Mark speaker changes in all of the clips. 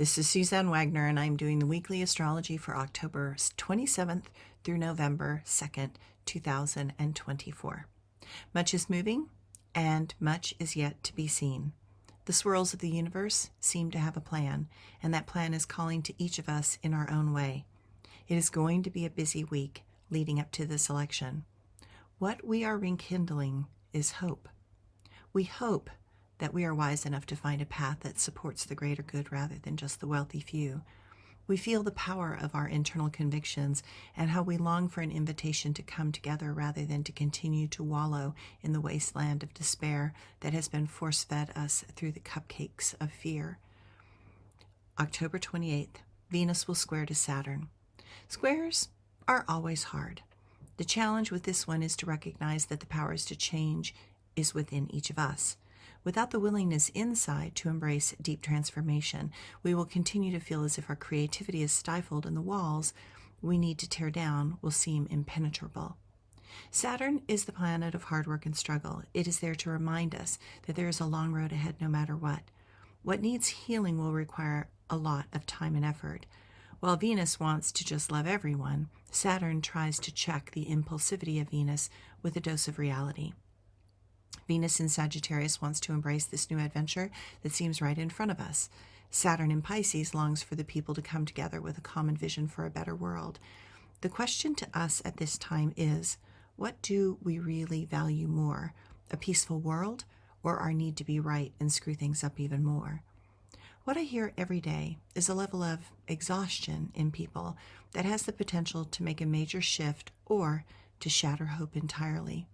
Speaker 1: This is Suzanne Wagner, and I'm doing the weekly astrology for October 27th through November 2nd, 2024. Much is moving, and much is yet to be seen. The swirls of the universe seem to have a plan, and that plan is calling to each of us in our own way. It is going to be a busy week leading up to this election. What we are rekindling is hope. We hope that we are wise enough to find a path that supports the greater good rather than just the wealthy few. We feel the power of our internal convictions and how we long for an invitation to come together rather than to continue to wallow in the wasteland of despair that has been force-fed us through the cupcakes of fear. October 28th, Venus will square to Saturn. Squares are always hard. The challenge with this one is to recognize that the powers to change is within each of us. Without the willingness inside to embrace deep transformation, we will continue to feel as if our creativity is stifled and the walls we need to tear down will seem impenetrable. Saturn is the planet of hard work and struggle. It is there to remind us that there is a long road ahead no matter what. What needs healing will require a lot of time and effort. While Venus wants to just love everyone, Saturn tries to check the impulsivity of Venus with a dose of reality. Venus in Sagittarius wants to embrace this new adventure that seems right in front of us. Saturn in Pisces longs for the people to come together with a common vision for a better world. The question to us at this time is, what do we really value more, a peaceful world or our need to be right and screw things up even more? What I hear every day is a level of exhaustion in people that has the potential to make a major shift or to shatter hope entirely.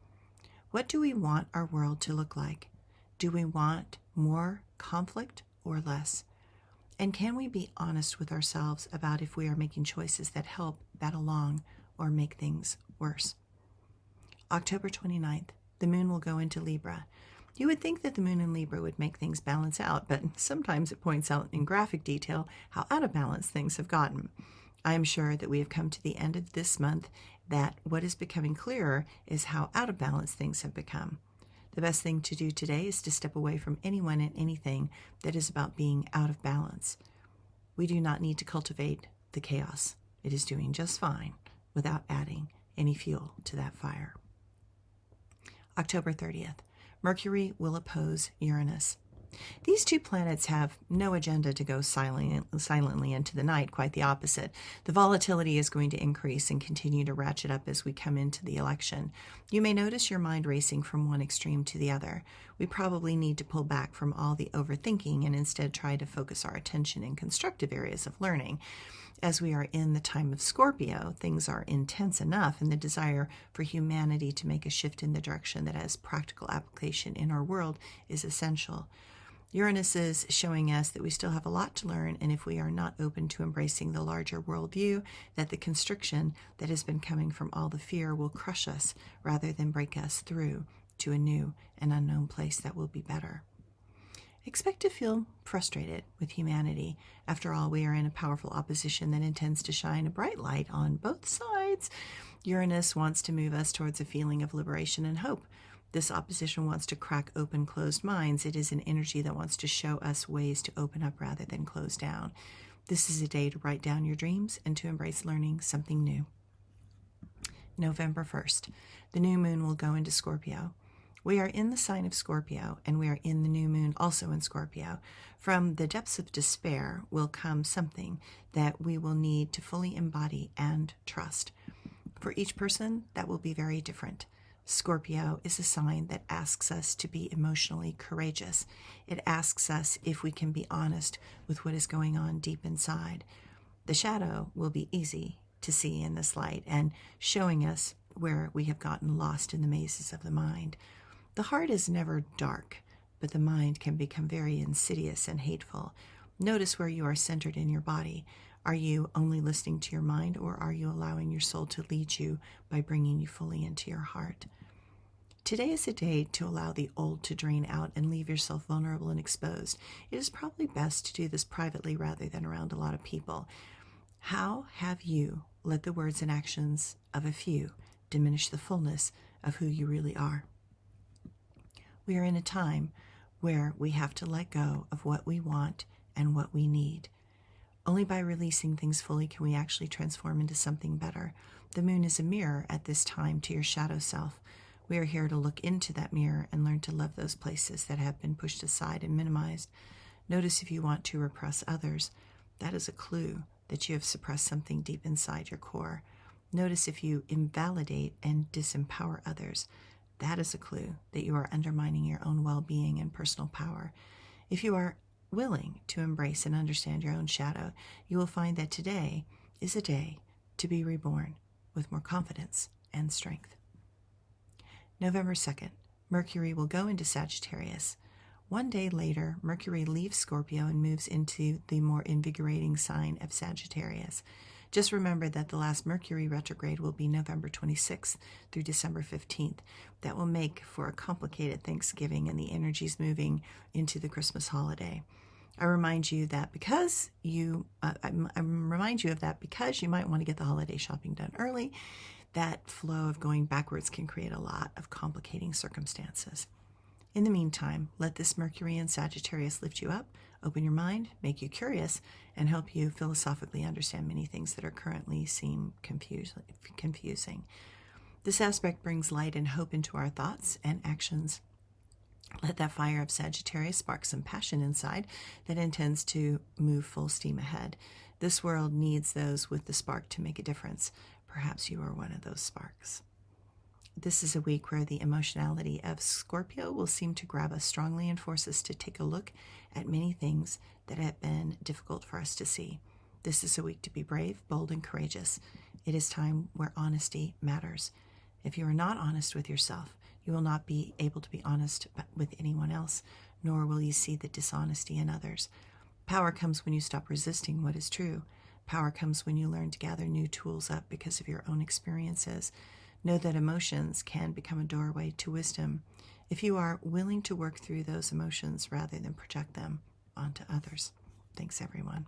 Speaker 1: What do we want our world to look like? Do we want more conflict or less? And can we be honest with ourselves about if we are making choices that help that along or make things worse? October 29th, the moon will go into Libra. You would think that the moon in Libra would make things balance out, but sometimes it points out in graphic detail how out of balance things have gotten. I am sure that we have come to the end of this month that what is becoming clearer is how out of balance things have become. The best thing to do today is to step away from anyone and anything that is about being out of balance. We do not need to cultivate the chaos. It is doing just fine without adding any fuel to that fire. October 30th, Mercury will oppose Uranus. These two planets have no agenda to go silently into the night, quite the opposite. The volatility is going to increase and continue to ratchet up as we come into the election. You may notice your mind racing from one extreme to the other. We probably need to pull back from all the overthinking and instead try to focus our attention in constructive areas of learning. As we are in the time of Scorpio, things are intense enough, and the desire for humanity to make a shift in the direction that has practical application in our world is essential. Uranus is showing us that we still have a lot to learn, and if we are not open to embracing the larger worldview, that the constriction that has been coming from all the fear will crush us rather than break us through to a new and unknown place that will be better. Expect to feel frustrated with humanity. After all, we are in a powerful opposition that intends to shine a bright light on both sides. Uranus wants to move us towards a feeling of liberation and hope. This opposition wants to crack open closed minds. It is an energy that wants to show us ways to open up rather than close down. This is a day to write down your dreams and to embrace learning something new. November 1st, the new moon will go into Scorpio. We are in the sign of Scorpio, and we are in the new moon also in Scorpio. From the depths of despair will come something that we will need to fully embody and trust. For each person, that will be very different. Scorpio is a sign that asks us to be emotionally courageous. It asks us if we can be honest with what is going on deep inside. The shadow will be easy to see in this light and showing us where we have gotten lost in the mazes of the mind. The heart is never dark, but the mind can become very insidious and hateful. Notice where you are centered in your body. Are you only listening to your mind, or are you allowing your soul to lead you by bringing you fully into your heart? Today is a day to allow the old to drain out and leave yourself vulnerable and exposed. It is probably best to do this privately rather than around a lot of people. How have you let the words and actions of a few diminish the fullness of who you really are? We are in a time where we have to let go of what we want and what we need. Only by releasing things fully can we actually transform into something better. The moon is a mirror at this time to your shadow self. We are here to look into that mirror and learn to love those places that have been pushed aside and minimized. Notice if you want to repress others. That is a clue that you have suppressed something deep inside your core. Notice if you invalidate and disempower others. That is a clue that you are undermining your own well-being and personal power. If you are willing to embrace and understand your own shadow, you will find that today is a day to be reborn with more confidence and strength. November 2nd, Mercury will go into Sagittarius. One day later, Mercury leaves Scorpio and moves into the more invigorating sign of Sagittarius. Just remember that the last Mercury retrograde will be November 26th through December 15th. That will make for a complicated Thanksgiving and the energies moving into the Christmas holiday. I remind you that because you might want to get the holiday shopping done early. That flow of going backwards can create a lot of complicating circumstances. In the meantime, let this Mercury in Sagittarius lift you up, open your mind, make you curious, and help you philosophically understand many things that are currently seem confusing. This aspect brings light and hope into our thoughts and actions. Let that fire of Sagittarius spark some passion inside that intends to move full steam ahead. This world needs those with the spark to make a difference. Perhaps you are one of those sparks. This is a week where the emotionality of Scorpio will seem to grab us strongly and force us to take a look at many things that have been difficult for us to see. This is a week to be brave, bold, and courageous. It is time where honesty matters. If you are not honest with yourself, you will not be able to be honest with anyone else, nor will you see the dishonesty in others. Power comes when you stop resisting what is true. Power comes when you learn to gather new tools up because of your own experiences. Know that emotions can become a doorway to wisdom if you are willing to work through those emotions rather than project them onto others. Thanks, everyone.